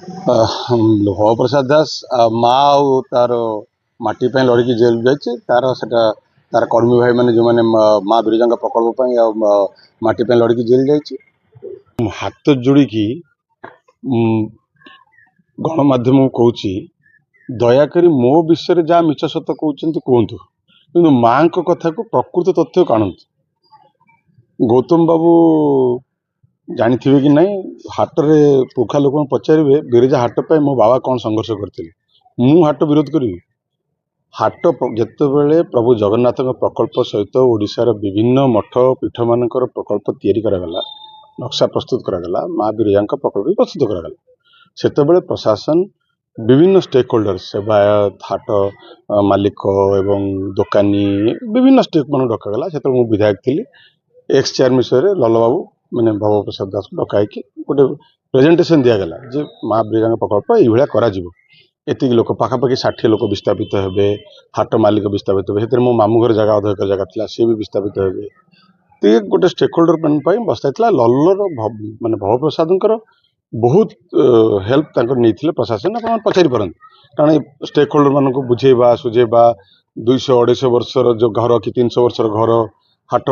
भव प्रसाद दास माँ और तार माटी लड़की जेल जाइए तार सेटा तार कर्मी भाई मैंने जो मैंने माँ बिरजा प्रकल्प माटी लड़की जेल जाइए हाथ जोड़ी की गणमाध्यम कहूँ दयाकोरी मो विषय जहाँ मिछ सत कहते कहतु कि माँ कथा को प्रकृत तथ्य काणु गौतम बाबू जानी कि नहीं हाट रे पुखा लोक पचारे बिरजा हाट पे मो बाबा कौन संघर्ष करते मु हाट विरोध करी हाट जितेबले प्रभु जगन्नाथ प्रकल्प सहित ओडिशार विभिन्न मठ पीठ मान प्रकल्प तैयारी नक्शा प्रस्तुत करागला माँ बिरजा प्रकल्प प्रस्तुत करागला सेतेबले प्रशासन विभिन्न स्टेक होल्डर सेवायत हाट मालिक एवं दोकानी विभिन्न स्टेक मान डकागला से विधायक थी एक्स चेयरमिशन लल बाबू मैंने भव प्रसाद दास को डकाई गोटे प्रेजेंटेशन दिगला जे माँ बिरजा प्रकल्प ये करा एति लोक पाखापाखि 60 लोक विस्थापित हे हाट मालिक विस्थापित हे मो मामू घर जगह अध एकर जगह था सी भी विस्थापित हे तो गोटे स्टेक होल्डर मान बसता लल्लर माने भव प्रसाद बहुत हेल्प नहीं प्रशासन आप पचारि पारन कारण स्टेक होल्डर मान बुझेबा सुझेबा 200-250 वर्षर जो घर कि 300 वर्षर घर हाट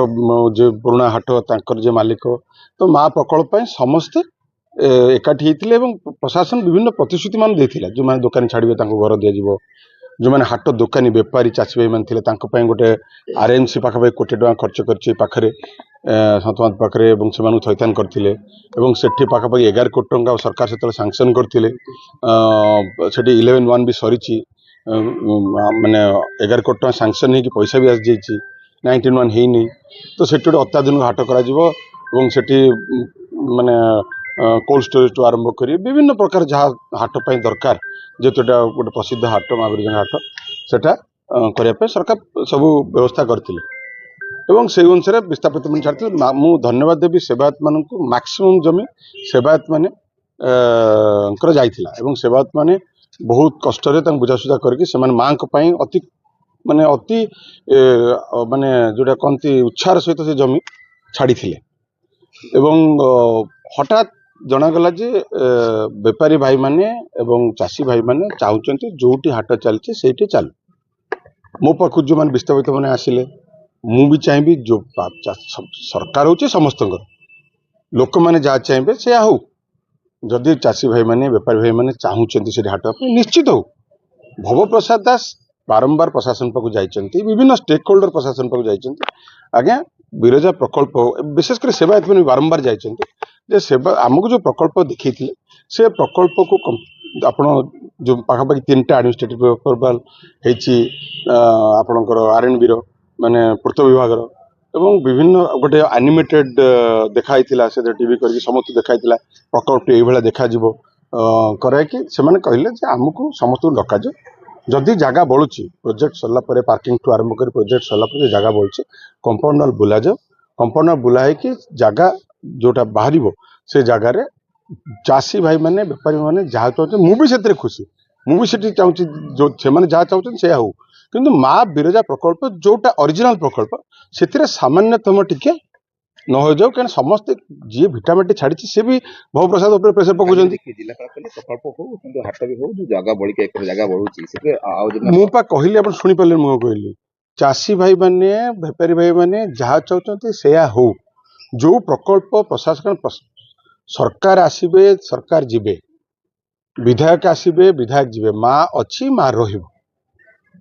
जो पुराणा हाट तांकर जे मालिक तो माँ प्रकल्प समस्ते एकाठी होते प्रशासन विभिन्न प्रतिश्रुति मान देथिला जो माने दुकानी छाड़िबे तांको घर दिया जिवो जो माने हाट दुकानी बेपारी चाषी भाई मान थिले गोटे आरएमसी पाखापाखि कोटी टका खर्च करछि पाखरे सतमात पाखरे एवं से थैथान करथिले एवं सेठी पाखापाखि 11 कोटी टका सरकार से सांक्शन करथिले सेठी 11-1 भी सरीछि माने 11 कोटी टका सांक्शन हे कि पैसा भी आस जाइछि 19-1 हे नहीं तो सेठी गोटे अत्याधुनिक हाट करा जिवो एवं सेठी माने कोल्ड स्टोरेज टू आरंभ करी विभिन्न प्रकार जहाँ हाट पाई दरकार जेहेतु गोटे प्रसिद्ध हाट माँ बिरजा हाट सेटा करने सरकार सब व्यवस्था करते एवं से अनुसार विस्थापित मैंने छाड़ते मु धन्यवाद देवी सेवायत मान मैक्सिमम जमी सेवायत मैंने जाइथिला सेवायत मैंने बहुत कष्ट बुझासुझा करके माँ अति माने अति माने जोटा कहती उत्साह सहित से जमी छाड़ी एवं हठात जनागला जे बेपारी भाई माने एवं चाषी भाई माने चाहते जोटी हाट चलती से चालू मो पाख जो मैंने विस्थापित मैंने आसिले मु भी चाहिए जो सरकार हूँ समस्त लोक मैंने जहाँ चाहिए से हो जदि चाषी भाई माने बेपारी भाई माने चाहते से हाट निश्चित हो भव प्रसाद दास बारंबार प्रशासन पाक जाइए विभिन्न स्टेक होल्डर प्रशासन पाक जाइए आज्ञा बिरजा प्रकल्प विशेषकर सेवायत मैंने बारंबार जाइए सेवा आमको जो प्रकल्प देखते से प्रकल्प को आपण जो पाखापाखि 3टा एडमिनिस्ट्रेटिव अप्रूवाल आपणकर आरएनबी माने पूर्त विभाग एवं विभिन्न गोटे एनिमेटेड देखाई से टीवी कर समस्त देखाई प्रकल्प ये देखा कराइकी से कहले आमको समस्त डक जदि जगह बलुची प्रोजेक्ट सरला पार्किंग ठू आरंभ कर प्रोजेक्ट सरला जगह बलुची कंपाउंड वाल बुला जाओ कंपाउंड वाल बुलाई जगह जोटा बाहर से जगार चाषी भाई माने बेपारी माने जहाँ चाहते मुझे से खुशी मुझे चाहूँगी जो से जहाँ चाहते से हो किंतु माँ बिरजा प्रकल्प जोटा ओरिजिनल प्रकल्प से सामान्यतम टिके न हो जाओ क्या समस्ते जी भिटामिटी छाड़ी सी भी भव प्रसाद प्रेसर पकाउं मुझे कहली आप शुणी पारे मुझे कहली चाषी भाई माने बेपारी भाई माने जहाँ चाहते से हो जो प्रकल्प प्रशासन सरकार आसबे सरकार जीवे विधायक आसबे विधायक जीवे माँ अच्छी माँ रहिबो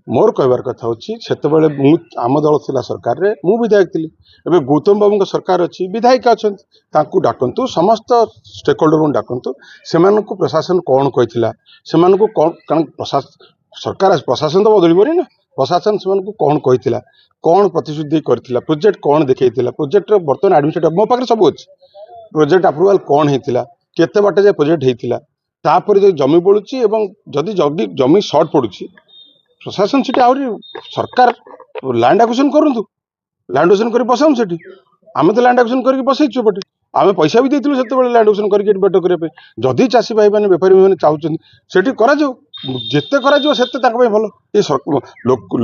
मोर कहबार कथा होची सेतेबेले आम दल थिला सरकार रे मु विधायक थी एबे गौतम बाबू सरकार अच्छी विधायक अछंती तांकू डाकंतु समस्त स्टेक होल्डर को डाकंतु सेमानकु प्रशासन कौन कहिथिला सेमानकु कारण सरकार प्रशासन तो बदलिबोनी ना प्रशासन सेमानकु कौन कहिथिला कौन प्रतिश्रुति करथिला प्रोजेक्ट कौन देखैथिला प्रोजेक्ट वर्तमान एडमिनिस्ट्रेटिव मो पाखे सब अच्छी प्रोजेक्ट अप्रूवाल कौन होता केते बाटे जे प्रोजेक्ट होता तापर जो जमी बलुची एवं जदि जदि जमी सर्ट पड़ुची प्रशासन से आहरी सरकार लैंड एक्विजिशन करूँ लैंड एक्विजिशन कर बसाऊँ से आम तो लैंड एक्विजिशन करके बसईचु बटे आम पैसा भी देती से लैंड एक्विजिशन करके बेट करने जदि चाषी भाई मैंने बेपारी मैंने चाहते से करा ଯେତେ କରାଯିବ ସେତେ ତାଙ୍କ ପାଇଁ ଭଲ। ଏ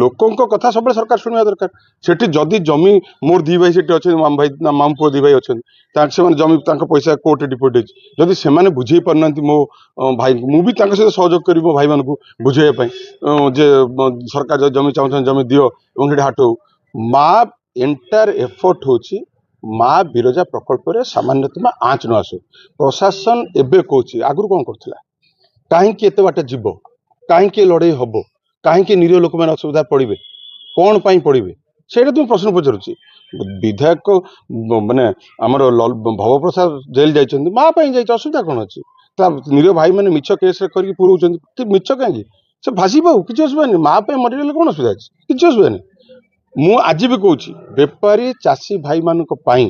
ଲୋକଙ୍କ କଥା ସବୁବେଳେ ସରକାର ଶୁଣିବା ଦରକାର। ସେଠି ଯଦି ଜମି ମୋର ଦି ଭାଇ ସେଠି ଅଛନ୍ତି, ମାମୁ ଭାଇ ନା ମାମୁ ପୁଅ ଦି ଭାଇ ଅଛନ୍ତି, ସେମାନେ ଜମି ତାଙ୍କ ପଇସା କୋର୍ଟରେ ଡିପୋଜିଟ୍ ହେଇଛି, ଯଦି ସେମାନେ ବୁଝେଇ ପାରୁନାହାନ୍ତି ମୋ ଭାଇଙ୍କୁ, ମୁଁ ବି ତାଙ୍କ ସହିତ ସହଯୋଗ କରିବି ମୋ ଭାଇମାନଙ୍କୁ ବୁଝେଇବା ପାଇଁ ଯେ ସରକାର ଯଦି ଜମି ଚାହୁଁଛନ୍ତି ଜମି ଦିଅ ଏବଂ ସେଠି ହାଟ ହଉ। ମା ଏଣ୍ଟାୟାର ଏଫର୍ଟ ହଉଛି ମା ବିରଜା ପ୍ରକଳ୍ପରେ ସାମାନ୍ୟତମ ଆଞ୍ଚ ନ ଆସୁ। ପ୍ରଶାସନ ଏବେ କହୁଛି, ଆଗରୁ କଣ କରୁଥିଲା? କାହିଁକି ଏତେ ବାଟ ଯିବ? କାହିଁକି ଲଢ଼େଇ ହବ? କାହିଁକି ନିରୀହ ଲୋକମାନେ ଅସୁବିଧା ପଡ଼ିବେ? କ'ଣ ପାଇଁ ପଡ଼ିବେ? ସେଇଟା ତ ମୁଁ ପ୍ରଶ୍ନ ପଚାରୁଛି। ବିଧାୟକ ମାନେ ଆମର ଭବପ୍ରସାଦ ଜେଲ୍ ଯାଇଛନ୍ତି, ମା ପାଇଁ ଯାଇଛି, ଅସୁବିଧା କ'ଣ ଅଛି? ତା ନିରୀହ ଭାଇମାନେ ମିଛ କେସ୍ରେ କରିକି ପୁରଉଛନ୍ତି, ମିଛ କାହିଁକି? ସେ ଭାସି ପାଉ, କିଛି ଅସୁବିଧା ନାହିଁ। ମା ପାଇଁ ମରିଗଲେ କ'ଣ ଅସୁବିଧା ଅଛି? କିଛି ଅସୁବିଧା ନାହିଁ। ମୁଁ ଆଜି ବି କହୁଛି, ବେପାରୀ ଚାଷୀ ଭାଇମାନଙ୍କ ପାଇଁ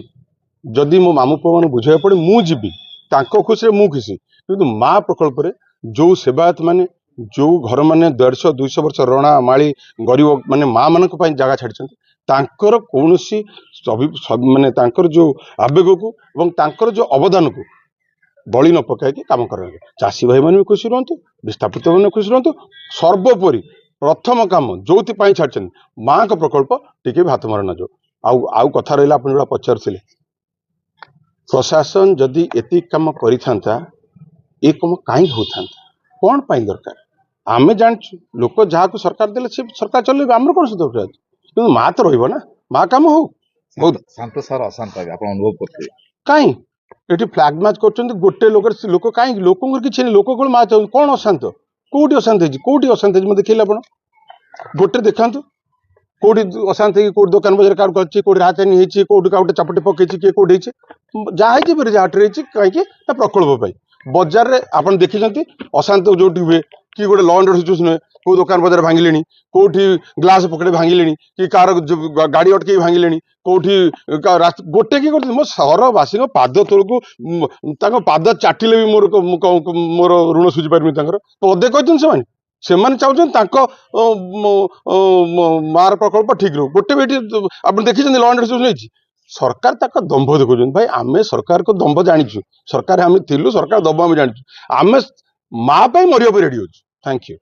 ଯଦି ମୋ ମାମୁ ପୁଅ ମାନେ ବୁଝେଇବାକୁ ପଡ଼େ ମୁଁ ଯିବି, ତାଙ୍କ ଖୁସିରେ ମୁଁ ଖୁସି। କିନ୍ତୁ ମା ପ୍ରକଳ୍ପରେ ଯୋଉ ସେବାୟତ ମାନେ, ଯୋଉ ଘର ମାନେ 150-200 ବର୍ଷ ରଣା ମାଳି ଗରିବ ମାନେ ମା ମାନଙ୍କ ପାଇଁ ଜାଗା ଛାଡ଼ିଛନ୍ତି, ତାଙ୍କର କୌଣସି ମାନେ ତାଙ୍କର ଯୋଉ ଆବେଗକୁ ଏବଂ ତାଙ୍କର ଯୋଉ ଅବଦାନକୁ ବଳି ନ ପକାଇକି କାମ କରାଯାଏ। ଚାଷୀ ଭାଇମାନେ ବି ଖୁସି ରୁହନ୍ତୁ, ବିସ୍ଥାପିତ ମାନେ ଖୁସି ରୁହନ୍ତୁ। ସର୍ବୋପରି ପ୍ରଥମ କାମ ଯୋଉଥିପାଇଁ ଛାଡ଼ିଛନ୍ତି ମାଙ୍କ ପ୍ରକଳ୍ପ ଟିକେ ବି ହାତ ମରା ନ ଯାଉ। ଆଉ କଥା ରହିଲା, ଆପଣ ଯୋଉଟା ପଚାରୁଥିଲେ, ପ୍ରଶାସନ ଯଦି ଏତିକି କାମ କରିଥାନ୍ତା ଏ କାମ କାହିଁକି ହଉଥାନ୍ତା? କ'ଣ ପାଇଁ ଦରକାର? ଆମେ ଜାଣିଛୁ, ଲୋକ ଯାହାକୁ ସରକାର ଦେଲେ ସେ ସରକାର ଚଲେଇବେ, ଆମର କ'ଣ ସୁଧ ଅଛି? କିନ୍ତୁ ମା ତ ରହିବ ନା, ମା କାମ ହଉ। ବହୁତ ଶାନ୍ତ ସାର୍ ଅଶାନ୍ତ ଆପଣ ଅନୁଭବ କରୁଥିବେ। କାହିଁ ଏଠି ଫ୍ଲାଗ ମାର୍ଚ୍ଚ କରୁଛନ୍ତି ଗୋଟେ ଲୋକ କାହିଁକି? ଲୋକଙ୍କର କିଛି ନାହିଁ, ଲୋକ କ'ଣ ମା ଚାହୁଁଛନ୍ତି? କ'ଣ ଅଶାନ୍ତ? କୋଉଠି ଅଶାନ୍ତ ହେଇଛି? କୋଉଠି ଅଶାନ୍ତ ହେଇଛି ମତେ ଦେଖେଇଲେ ଆପଣ? ଗୋଟେ ଦେଖାନ୍ତୁ କୋଉଠି ଅଶାନ୍ତ ହେଇକି, କୋଉଠି ଦୋକାନ ବଜାର କାହାକୁ କରିଛି, କୋଉଠି ରାଜଧାନୀ ହେଇଛି, କୋଉଠି କାଉଟେ ଚାପଟି ପକେଇଛି, କିଏ କୋଉଠି ହେଇଛି? ଯାହା ହେଇଛି ବିରଜା ହାଟରେ ହେଇଛି। କାହିଁକି? ନା ପ୍ରକଳ୍ପ ପାଇଁ। ବଜାରରେ ଆପଣ ଦେଖିଛନ୍ତି ଅଶାନ୍ତ ଯୋଉଠି ହୁଏ, କି ଗୋଟେ ଲ ଆଣ୍ଡ ଅର୍ଡର ସିଚୁଏସନ ହୁଏ, କୋଉ ଦୋକାନ ବଜାର ଭାଙ୍ଗିଲେଣି, କୋଉଠି ଗ୍ଲାସ ପକେଟ ଭାଙ୍ଗିଲେଣି, କି କାହାର ଗାଡି ଅଟକେଇ ଭାଙ୍ଗିଲେଣି, କୋଉଠି ଗୋଟେ କିଏ କରୁଛନ୍ତି? ମୋ ସହରବାସୀଙ୍କ ପାଦ ତଳକୁ ତାଙ୍କ ପାଦ ଚାଟିଲେ ବି ମୋର ଋଣ ସୁଝି ପାରିବି ତାଙ୍କର। ପଦେ କହିଛନ୍ତି ସେମାନେ ଚାହୁଁଛନ୍ତି ତାଙ୍କ ମାର ପ୍ରକଳ୍ପ ଠିକ ରହୁ। ଗୋଟେ ବି ଏଠି ଆପଣ ଦେଖିଛନ୍ତି ଲ ଆଣ୍ଡ ଅର୍ଡର ସିଚୁଏସନ ହେଇଛି? ସରକାର ତାଙ୍କ ଦମ୍ଭ ଦେଖୁଛନ୍ତି। ଭାଇ ଆମେ ସରକାରଙ୍କ ଦମ୍ଭ ଜାଣିଛୁ, ସରକାର ଆମେ ଥିଲୁ, ସରକାର ଦମ୍ଭ ଆମେ ଜାଣିଛୁ। ଆମେ ମା ପାଇଁ ମରିବା ପାଇଁ ରେଡି ଅଛୁ। Thank you.